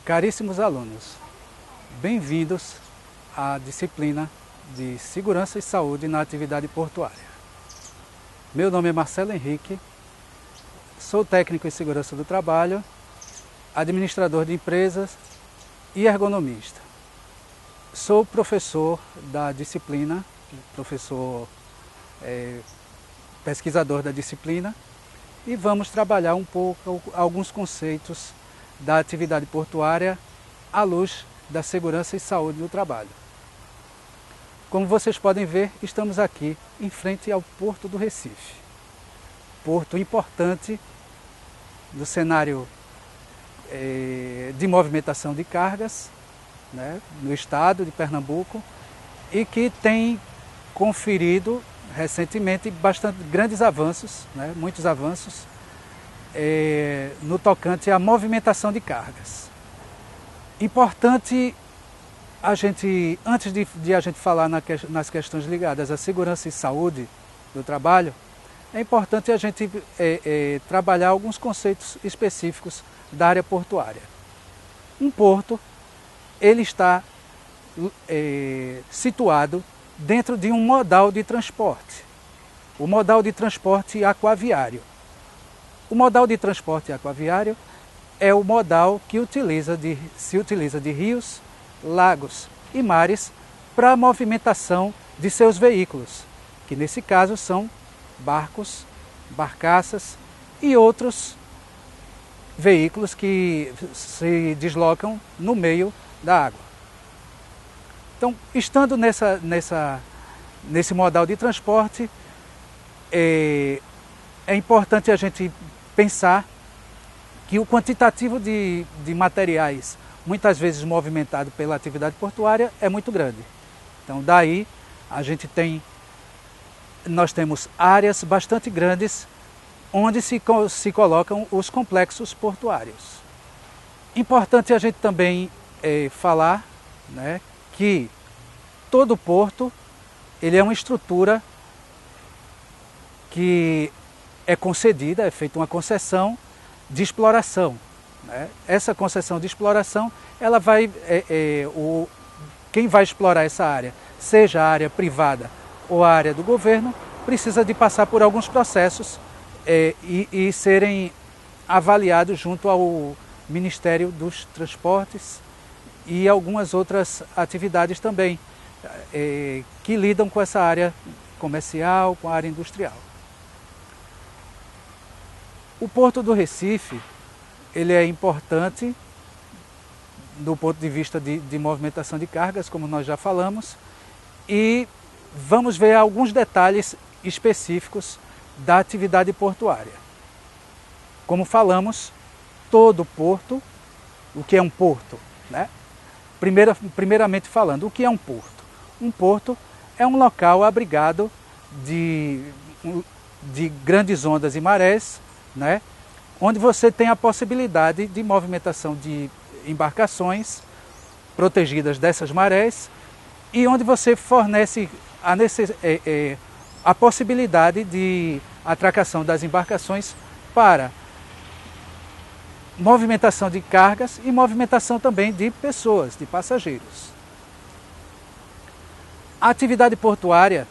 Caríssimos alunos, bem-vindos à disciplina de Segurança e Saúde na Atividade Portuária. Meu nome é Marcelo Henrique, sou técnico em Segurança do Trabalho, administrador de empresas e ergonomista. Sou professor da disciplina, pesquisador da disciplina, e vamos trabalhar um pouco alguns conceitos da atividade portuária à luz da segurança e saúde do trabalho. Como vocês podem ver, estamos aqui em frente ao Porto do Recife. Porto importante do cenário de movimentação de cargas, né, no estado de Pernambuco, e que tem conferido recentemente bastante grandes avanços, né, muitos avanços, no tocante à movimentação de cargas. Importante a gente, antes de a gente falar nas questões ligadas à segurança e saúde do trabalho, é importante a gente trabalhar alguns conceitos específicos da área portuária. Um porto, ele está situado dentro de um modal de transporte, o modal de transporte aquaviário. O modal de transporte aquaviário é o modal que se utiliza de rios, lagos e mares para a movimentação de seus veículos, que nesse caso são barcos, barcaças e outros veículos que se deslocam no meio da água. Então, estando nesse modal de transporte, é importante a gente pensar que o quantitativo de materiais, muitas vezes movimentado pela atividade portuária, é muito grande. Então, daí nós temos áreas bastante grandes onde se colocam os complexos portuários. Importante a gente também falar, né, que todo porto ele é uma estrutura que é concedida, é feita uma concessão de exploração, né? Essa concessão de exploração, ela vai, quem vai explorar essa área, seja a área privada ou a área do governo, precisa de passar por alguns processos e serem avaliados junto ao Ministério dos Transportes e algumas outras atividades também que lidam com essa área comercial, com a área industrial. O Porto do Recife, ele é importante do ponto de vista de movimentação de cargas, como nós já falamos, e vamos ver alguns detalhes específicos da atividade portuária. Como falamos, todo porto, o que é um porto, né? Primeiramente falando, o que é um porto? Um porto é um local abrigado de grandes ondas e marés, né? Onde você tem a possibilidade de movimentação de embarcações protegidas dessas marés e onde você fornece a possibilidade de atracação das embarcações para movimentação de cargas e movimentação também de pessoas, de passageiros. A atividade portuária,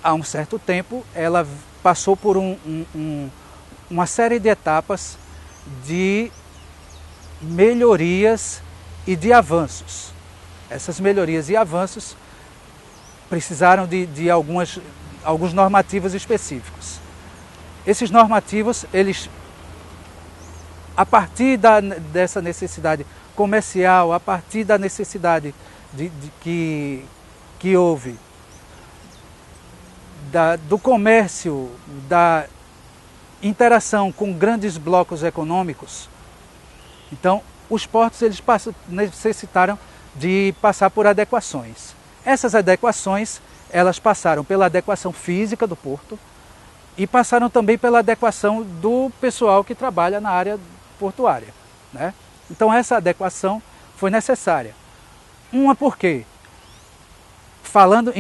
há um certo tempo, ela passou por uma série de etapas de melhorias e de avanços. Essas melhorias e avanços precisaram de alguns normativos específicos. Esses normativos, eles, a partir dessa necessidade comercial, a partir da necessidade que houve do comércio, da interação com grandes blocos econômicos, então os portos eles necessitaram de passar por adequações. Essas adequações, elas passaram pela adequação física do porto e passaram também pela adequação do pessoal que trabalha na área portuária, né? Então essa adequação foi necessária. Uma porque, falando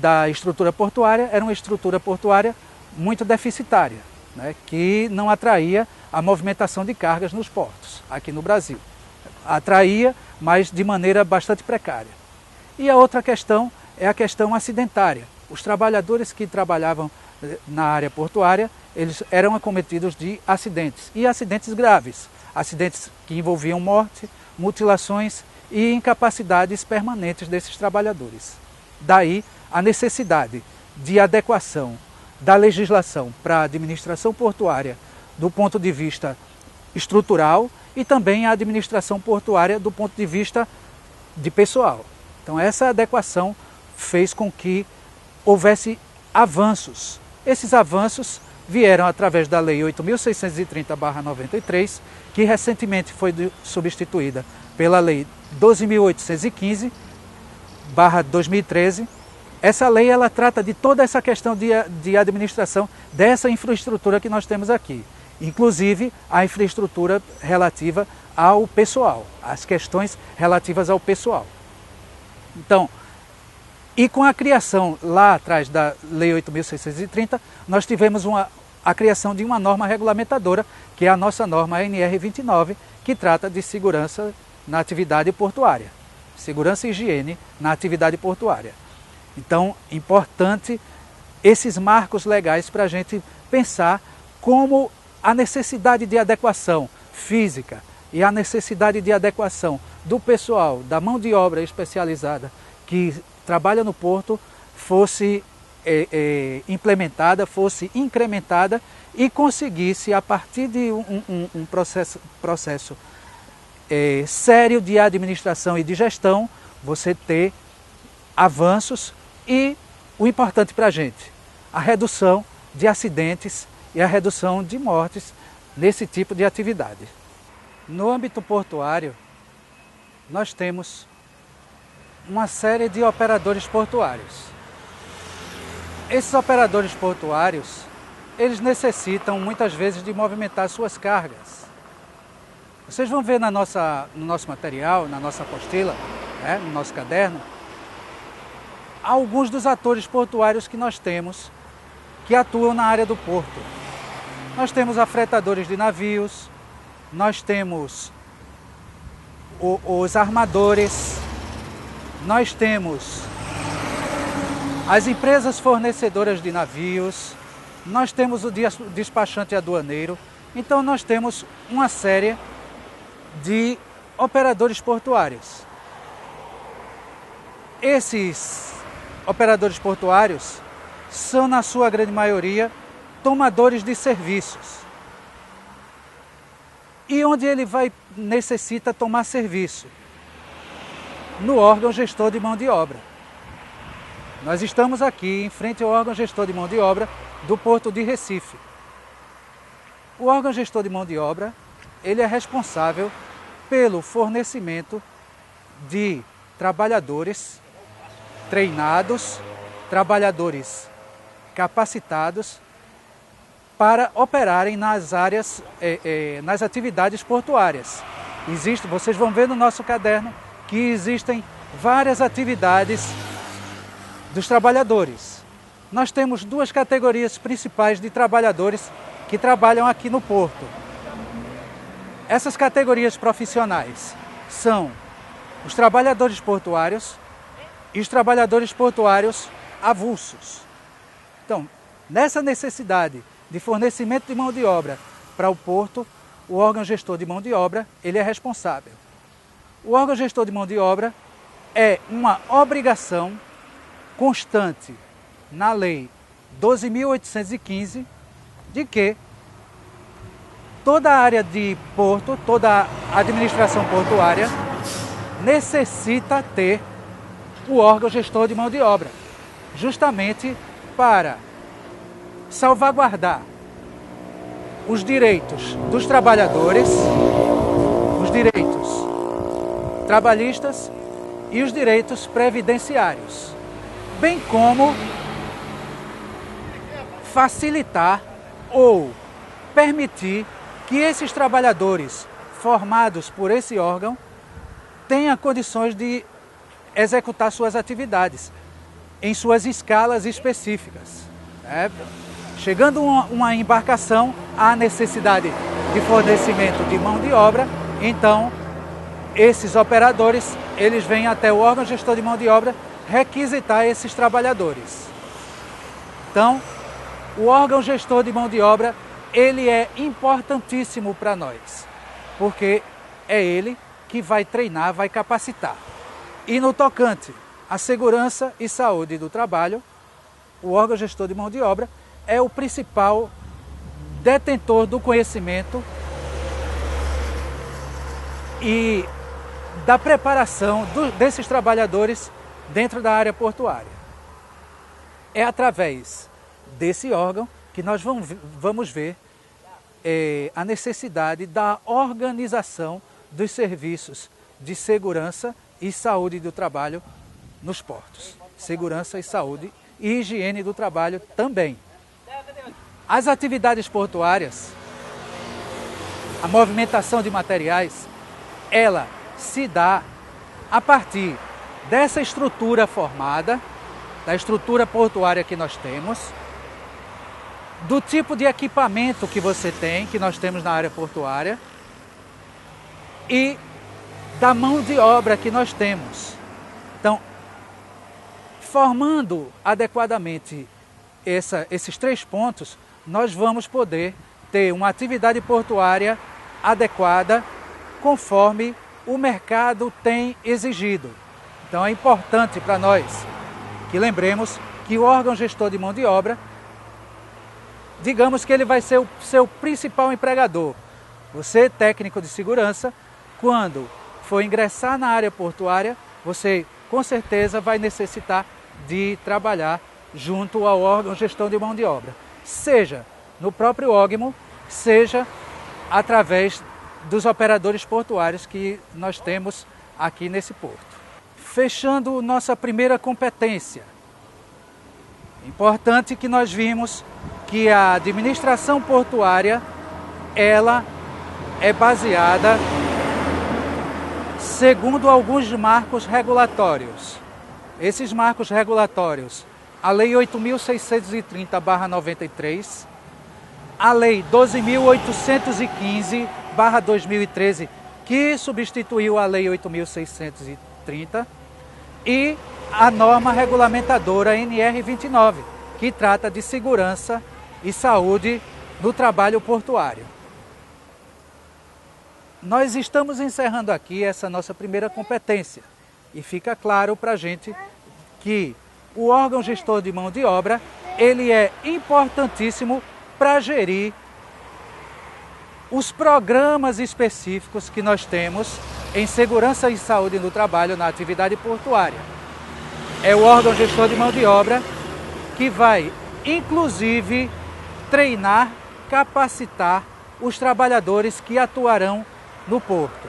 da estrutura portuária, era uma estrutura portuária muito deficitária, né, que não atraía a movimentação de cargas nos portos, aqui no Brasil. atraía, mas de maneira bastante precária. E a outra questão é a questão acidentária. Os trabalhadores que trabalhavam na área portuária, eles eram acometidos de acidentes, e acidentes graves, acidentes que envolviam morte, mutilações e incapacidades permanentes desses trabalhadores. Daí a necessidade de adequação da legislação para a administração portuária do ponto de vista estrutural e também a administração portuária do ponto de vista de pessoal. Então essa adequação fez com que houvesse avanços. Esses avanços vieram através da Lei 8.630/93, que recentemente foi substituída pela Lei 12.815/2013. Essa lei ela trata de toda essa questão de administração dessa infraestrutura que nós temos aqui, inclusive a infraestrutura relativa ao pessoal, as questões relativas ao pessoal. Então, e com a criação lá atrás da Lei 8.630, nós tivemos a criação de uma norma regulamentadora, que é a nossa norma NR29, que trata de segurança na atividade portuária, segurança e higiene na atividade portuária. Então, importante esses marcos legais para a gente pensar como a necessidade de adequação física e a necessidade de adequação do pessoal, da mão de obra especializada que trabalha no porto, fosse implementada, fosse incrementada e conseguisse, a partir de um processo sério de administração e de gestão, você ter avanços e o importante para a gente, a redução de acidentes e a redução de mortes nesse tipo de atividade. No âmbito portuário, nós temos uma série de operadores portuários. Esses operadores portuários, eles necessitam muitas vezes de movimentar suas cargas. Vocês vão ver no nosso material, na nossa apostila, no nosso caderno, alguns dos atores portuários que nós temos que atuam na área do porto. Nós temos afretadores de navios, nós temos os armadores, nós temos as empresas fornecedoras de navios, nós temos o despachante aduaneiro. Então nós temos uma série de operadores portuários. Esses operadores portuários são, na sua grande maioria, tomadores de serviços. E onde ele necessita tomar serviço? No órgão gestor de mão de obra. Nós estamos aqui em frente ao órgão gestor de mão de obra do Porto de Recife. O órgão gestor de mão de obra, ele é responsável pelo fornecimento de trabalhadores treinados, trabalhadores capacitados para operarem nas áreas, nas atividades portuárias. Vocês vão ver no nosso caderno que existem várias atividades dos trabalhadores. Nós temos duas categorias principais de trabalhadores que trabalham aqui no porto. Essas categorias profissionais são os trabalhadores portuários e os trabalhadores portuários avulsos. Então, nessa necessidade de fornecimento de mão de obra para o porto, o órgão gestor de mão de obra, ele é responsável. O órgão gestor de mão de obra é uma obrigação constante na Lei 12.815 de que toda a área de porto, toda a administração portuária necessita ter o órgão gestor de mão de obra, justamente para salvaguardar os direitos dos trabalhadores, os direitos trabalhistas e os direitos previdenciários, bem como facilitar ou permitir que esses trabalhadores formados por esse órgão tenham condições de executar suas atividades em suas escalas específicas. Chegando uma embarcação, há necessidade de fornecimento de mão de obra, então esses operadores, eles vêm até o órgão gestor de mão de obra requisitar esses trabalhadores. Então, o órgão gestor de mão de obra, ele é importantíssimo para nós, porque é ele que vai treinar, vai capacitar. E no tocante à segurança e saúde do trabalho, o órgão gestor de mão de obra é o principal detentor do conhecimento e da preparação desses trabalhadores dentro da área portuária. É através desse órgão que nós vamos ver a necessidade da organização dos serviços de segurança e saúde do trabalho nos portos. Segurança e saúde e higiene do trabalho também. As atividades portuárias, a movimentação de materiais, ela se dá a partir dessa estrutura formada, da estrutura portuária que nós temos, do tipo de equipamento que você tem, que nós temos na área portuária, e da mão de obra que nós temos. Então, formando adequadamente esses 3 pontos, nós vamos poder ter uma atividade portuária adequada conforme o mercado tem exigido. Então é importante para nós que lembremos que o órgão gestor de mão de obra, digamos que ele vai ser o seu principal empregador. Você, técnico de segurança, quando for ingressar na área portuária, você com certeza vai necessitar de trabalhar junto ao órgão gestor de mão de obra, seja no próprio órgão, seja através dos operadores portuários que nós temos aqui nesse porto. Fechando nossa primeira competência, importante que nós vimos que a administração portuária, ela é baseada segundo alguns marcos regulatórios. Esses marcos regulatórios, a Lei 8.630/93, a Lei 12.815/2013, que substituiu a Lei 8.630, e a norma regulamentadora NR 29, que trata de segurança e saúde no trabalho portuário. Nós estamos encerrando aqui essa nossa primeira competência e fica claro para a gente que o órgão gestor de mão de obra, ele é importantíssimo para gerir os programas específicos que nós temos em segurança e saúde no trabalho na atividade portuária. É o órgão gestor de mão de obra que vai, inclusive, treinar, capacitar os trabalhadores que atuarão no porto.